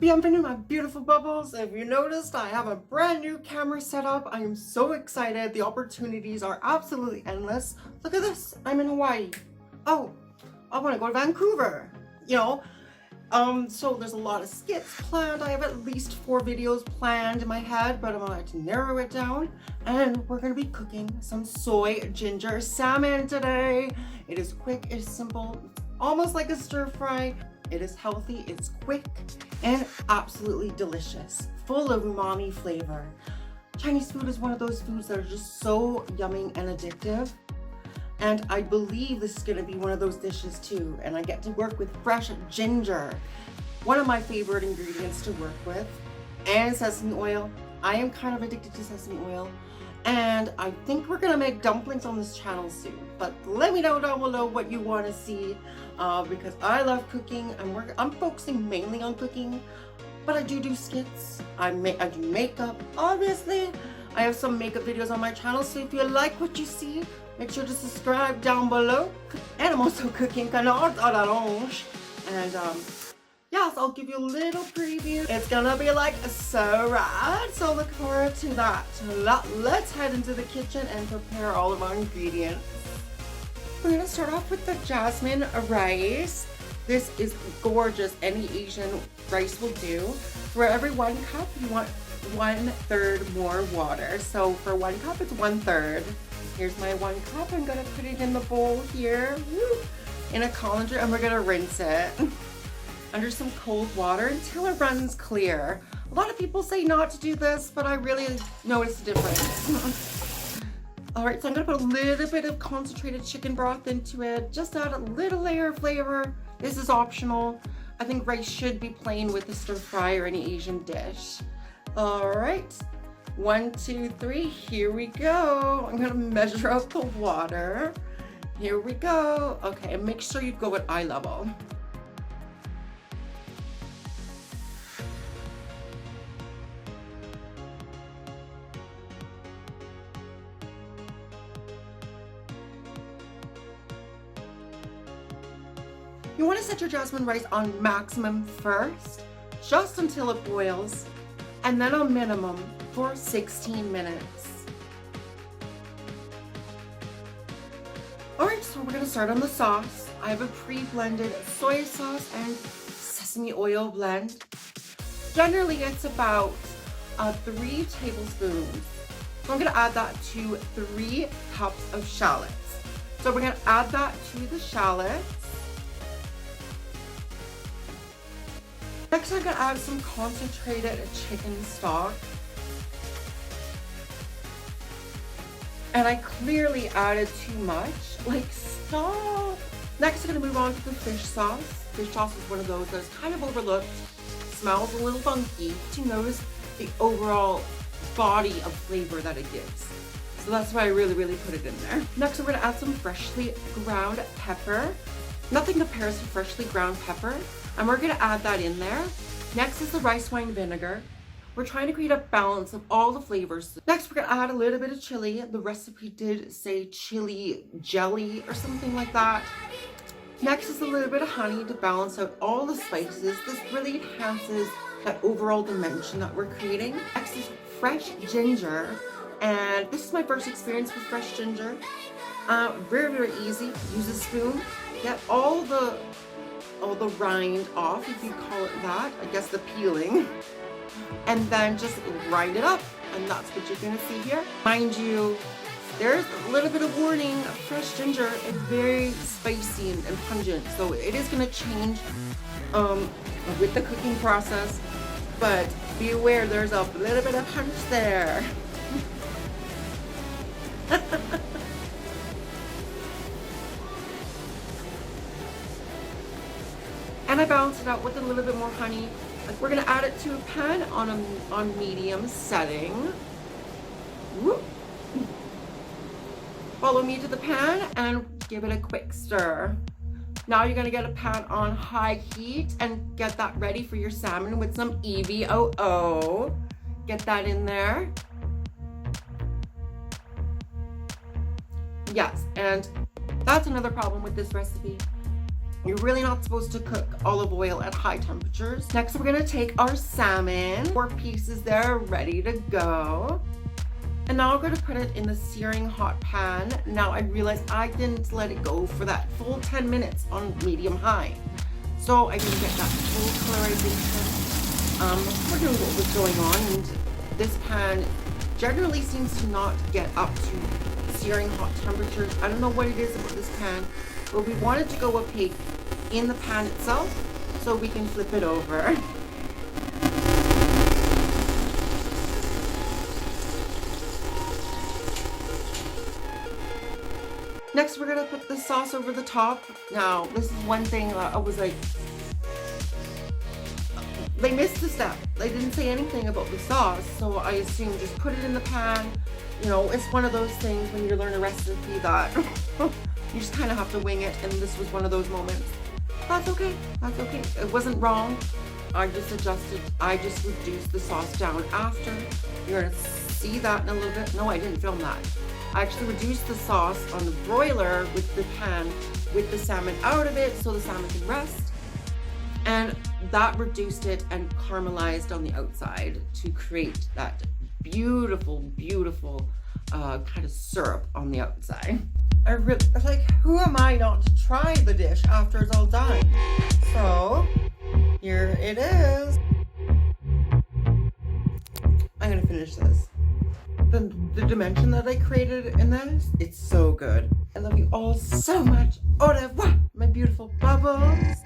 Bienvenue, my beautiful bubbles. If you noticed, I have a brand new camera set up. I am so excited. The opportunities are absolutely endless. Look at this. I'm in Hawaii. Oh, I want to go to Vancouver. So there's a lot of skits planned. I have at least 4 videos planned in my head, but I'm going to narrow it down. And we're going to be cooking some soy ginger salmon today. It is quick, it's simple, it's almost like a stir fry. It is healthy, it's quick, and absolutely delicious, full of umami flavor. Chinese food is one of those foods that are just so yummy and addictive. And I believe this is gonna be one of those dishes too. And I get to work with fresh ginger, one of my favorite ingredients to work with, and sesame oil. I am kind of addicted to sesame oil. And I think we're gonna make dumplings on this channel soon. But let me know down below what you wanna see, because I love cooking. I'm focusing mainly on cooking, but I do skits. I do makeup, obviously. I have some makeup videos on my channel, so if you like what you see, make sure to subscribe down below. And I'm also cooking canard à l'orange. And yes, I'll give you a little preview. It's gonna be like so rad, so look forward to that. Let's head into the kitchen and prepare all of our ingredients. We're gonna start off with the Jasmine rice. This is gorgeous. Any Asian rice will do. For every 1 cup, you want 1/3 more water. So for 1 cup, it's 1/3. Here's my 1 cup. I'm gonna put it in the bowl here, in a colander, and we're gonna rinse it under some cold water until it runs clear. A lot of people say not to do this, but I really notice the difference. All right, so I'm gonna put a little bit of concentrated chicken broth into it, just add a little layer of flavor. This is optional. I think rice should be plain with a stir fry or any Asian dish. All right, 1, 2, 3, here we go. I'm gonna measure out the water. Here we go. Okay, and make sure you go at eye level. You want to set your jasmine rice on maximum first, just until it boils, and then on minimum for 16 minutes. Alright, so we're going to start on the sauce. I have a pre-blended soy sauce and sesame oil blend. Generally, it's about 3 tablespoons. So I'm going to add that to 3 cups of shallots. So we're going to add that to the shallots. Next, I'm gonna add some concentrated chicken stock. And I clearly added too much. Like, stop. Next, I'm gonna move on to the fish sauce. Fish sauce is one of those that's kind of overlooked. Smells a little funky. To notice the overall body of flavor that it gives. So that's why I really put it in there. Next, we're gonna add some freshly ground pepper. Nothing compares to freshly ground pepper. And we're gonna add that in there. Next is the rice wine vinegar. We're trying to create a balance of all the flavors. Next, we're gonna add a little bit of chili. The recipe did say chili jelly or something like that. Next is a little bit of honey to balance out all the spices. This really enhances that overall dimension that we're creating. Next is fresh ginger. And this is my first experience with fresh ginger. Very easy. Use a spoon. Get all the rind off, if you call it that. I guess the peeling. And then just grind it up. And that's what you're gonna see here. Mind you, there's a little bit of warning. Fresh ginger is very spicy and pungent. So it is gonna change with the cooking process. But be aware, there's a little bit of punch there. And I balance it out with a little bit more honey. We're gonna add it to a pan on medium setting. Whoop. Follow me to the pan and give it a quick stir. Now you're gonna get a pan on high heat and get that ready for your salmon with some EVOO. Get that in there. Yes, and that's another problem with this recipe. You're really not supposed to cook olive oil at high temperatures. Next, we're gonna take our salmon, 4 pieces there, ready to go. And now I'm gonna put it in the searing hot pan. Now I realized I didn't let it go for that full 10 minutes on medium high. So I didn't get that full colorization. Wondering what was going on, and this pan generally seems to not get up to searing hot temperatures. I don't know what it is about this pan, but we want it to go opaque in the pan itself so we can flip it over. Next, we're gonna put the sauce over the top. Now, this is one thing that I was like, they missed a step. They didn't say anything about the sauce, so I assumed just put it in the pan. You know, it's one of those things when you learn a recipe that you just kind of have to wing it, and this was one of those moments. That's okay, that's okay. It wasn't wrong. I just adjusted, I just reduced the sauce down after. You're gonna see that in a little bit. No, I didn't film that. I actually reduced the sauce on the broiler with the pan, with the salmon out of it so the salmon can rest. And that reduced it and caramelized on the outside to create that beautiful, beautiful kind of syrup on the outside. I really, like, who am I not to try the dish after it's all done? So, here it is. I'm gonna finish this. The dimension that I created in this, it's so good. I love you all so much. Au revoir, my beautiful bubbles.